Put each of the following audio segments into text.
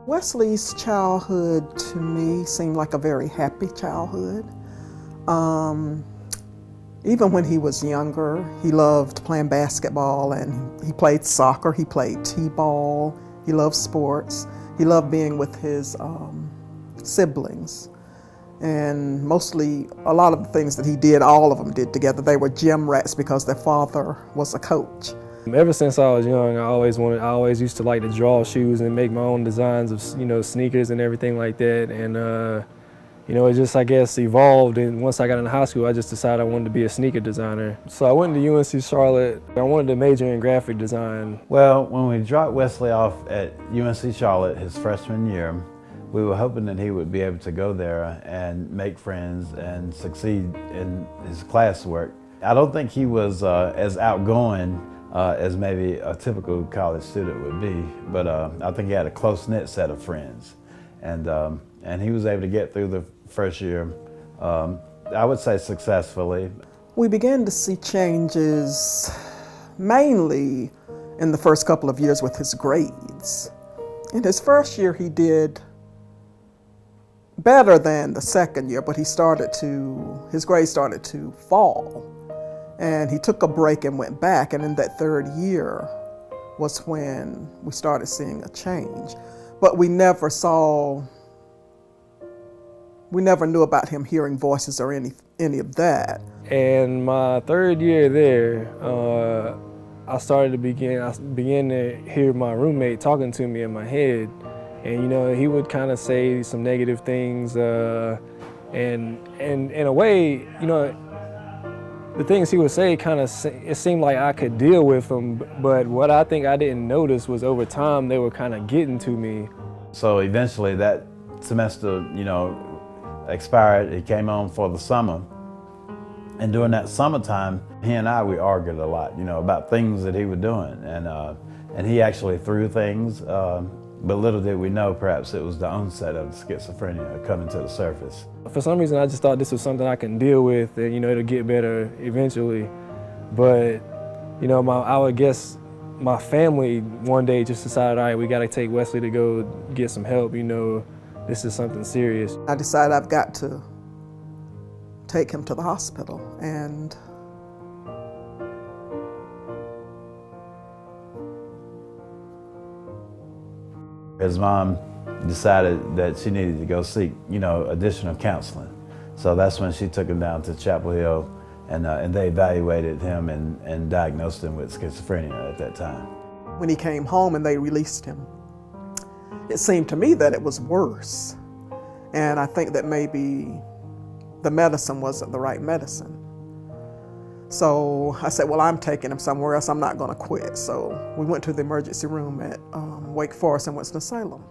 Wesley's childhood to me seemed like a very happy childhood. Even when he was younger, he loved playing basketball and he played soccer, he played t-ball, he loved sports. He loved being with his siblings. And mostly, a lot of the things that he did, all of them did together. They were gym rats because their father was a coach. Ever since I was young, I always used to like to draw shoes and make my own designs of, sneakers and everything like that. And, it just, I guess, evolved. And once I got into high school, I just decided I wanted to be a sneaker designer. So I went to UNC Charlotte. I wanted to major in graphic design. Well, when we dropped Wesley off at UNC Charlotte his freshman year, we were hoping that he would be able to go there and make friends and succeed in his classwork. I don't think he was as outgoing as maybe a typical college student would be, but I think he had a close-knit set of friends. And he was able to get through the first year, I would say successfully. We began to see changes mainly in the first couple of years with his grades. In his first year, he did better than the second year, but his grades started to fall. And he took a break and went back, and in that third year was when we started seeing a change. But we never knew about him hearing voices or any of that. And my third year there, I began to hear my roommate talking to me in my head. And he would kind of say some negative things, and in a way, the things he would say it seemed like I could deal with them, but what I think I didn't notice was over time they were kind of getting to me. So eventually that semester, expired. He came on for the summer. And during that summertime, we argued a lot, about things that he was doing. And he actually threw things, but little did we know, perhaps it was the onset of schizophrenia coming to the surface. For some reason, I just thought this was something I can deal with and, it'll get better eventually. But, I would guess my family one day just decided, all right, we got to take Wesley to go get some help, this is something serious. I decided I've got to take him to the hospital, and his mom decided that she needed to go seek, additional counseling. So that's when she took him down to Chapel Hill, and they evaluated him and diagnosed him with schizophrenia at that time. When he came home and they released him, it seemed to me that it was worse. And I think that maybe the medicine wasn't the right medicine. So I said, well, I'm taking him somewhere else. I'm not going to quit. So we went to the emergency room at Wake Forest and Winston-Salem.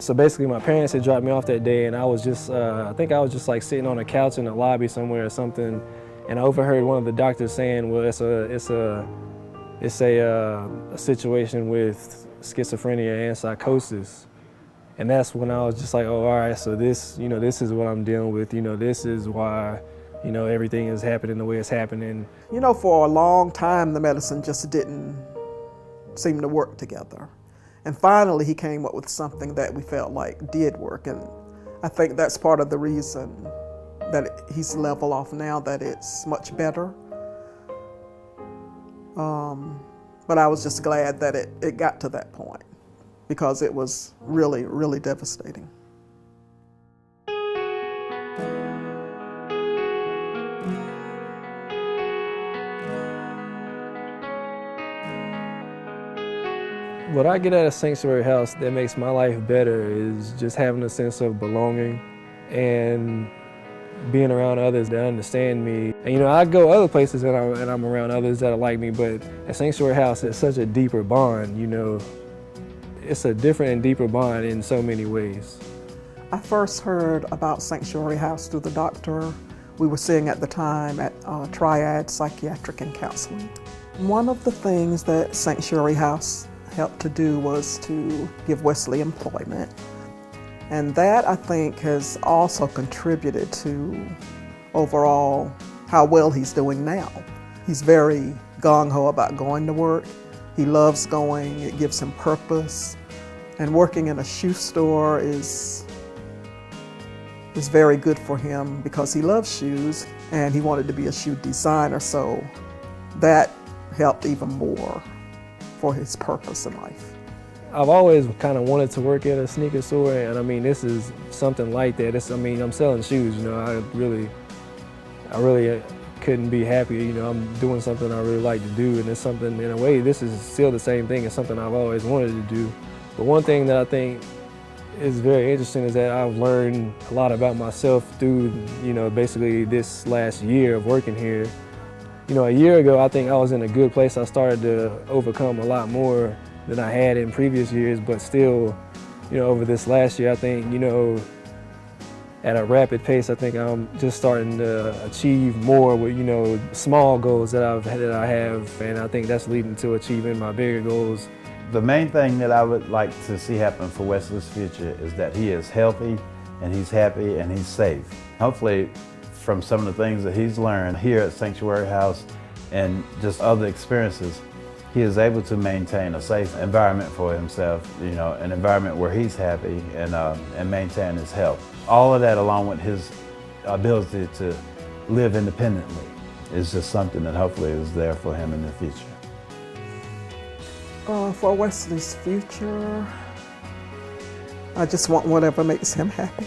So basically, my parents had dropped me off that day, and I was just, I think I was just like sitting on a couch in the lobby somewhere or something, and I overheard one of the doctors saying, well, it's a situation with schizophrenia and psychosis. And that's when I was just like, oh, all right, so this is what I'm dealing with. This is why, everything is happening the way it's happening. For a long time, the medicine just didn't seem to work together. And finally, he came up with something that we felt like did work. And I think that's part of the reason that he's level off now, that it's much better. But I was just glad that it got to that point, because it was really, really devastating. What I get at a sanctuary house that makes my life better is just having a sense of belonging and being around others that understand me. And I go other places and I'm around others that are like me, but at sanctuary house, it's such a deeper bond, It's a different and deeper bond in so many ways. I first heard about Sanctuary House through the doctor we were seeing at the time at Triad Psychiatric and Counseling. One of the things that Sanctuary House helped to do was to give Wesley employment. And that, I think, has also contributed to overall how well he's doing now. He's very gung-ho about going to work. He loves going. It gives him purpose. And working in a shoe store is very good for him because he loves shoes and he wanted to be a shoe designer, so that helped even more for his purpose in life. I've always kind of wanted to work at a sneaker store, and I mean, this is something like that. I'm selling shoes, you know, I really couldn't be happier. You know, I'm doing something I really like to do, and it's something, in a way, this is still the same thing. It's something I've always wanted to do. But one thing that I think is very interesting is that I've learned a lot about myself through, you know, basically this last year of working here. You know, a year ago, I think I was in a good place. I started to overcome a lot more than I had in previous years, but still, you know, over this last year, I think, you know, at a rapid pace, I think I'm just starting to achieve more with, you know, small goals that I have, and I think that's leading to achieving my bigger goals. The main thing that I would like to see happen for Wesley's future is that he is healthy and he's happy and he's safe. Hopefully, from some of the things that he's learned here at Sanctuary House and just other experiences, he is able to maintain a safe environment for himself, you know, an environment where he's happy and maintain his health. All of that, along with his ability to live independently, is just something that hopefully is there for him in the future. For Wesley's future, I just want whatever makes him happy.